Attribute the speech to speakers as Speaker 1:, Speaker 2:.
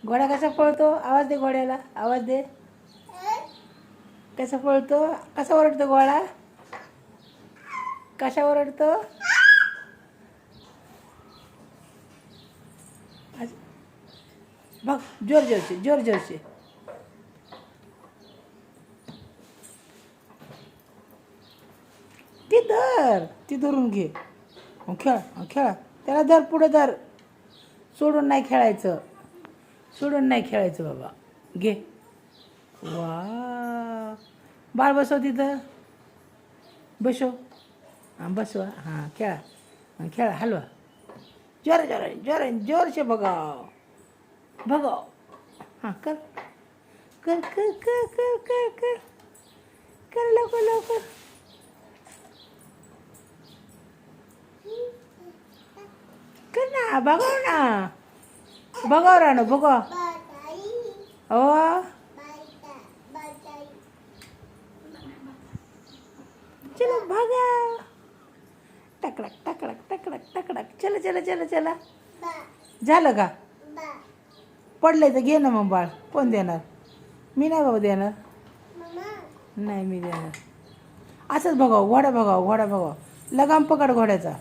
Speaker 1: घोडा कसा पळतो? आवाज दे घोड्याला, आवाज दे. कसा पळतो? कसा ओरडतो घोडा? कशा ओरडतो? बघ, जोर जोरचे, जोर जोरचे. ती धर, ती धरून घे. खेळ, खेळा. त्याला धर, पुढे धर. सोडून नाही खेळायचं, सोडून नाही खेळायचं बाबा. घे. वा, बाळ बसव तिथं. बसव. हां बसवा. हां खेळा. हां खेळा, हलवा. जोर जोर जोर जोरशे बघाव, बघाव. हां कर कर कर कर कर कर कर कर लवकर लवकर. कर ना, बघाव ना, बघाव राणू, बघाव. हो, चलो भागा. टकडक टकडक टकडक टकडक. चला चला चला चला. झालं का? पडलंय तर घे ना मग बाळ. कोण देणार? मी नाही बाबा देणार. नाही मी देणार. असंच बघाव, घोडा बघाव, घोडा बघाव. लगाम पकड घोड्याचा.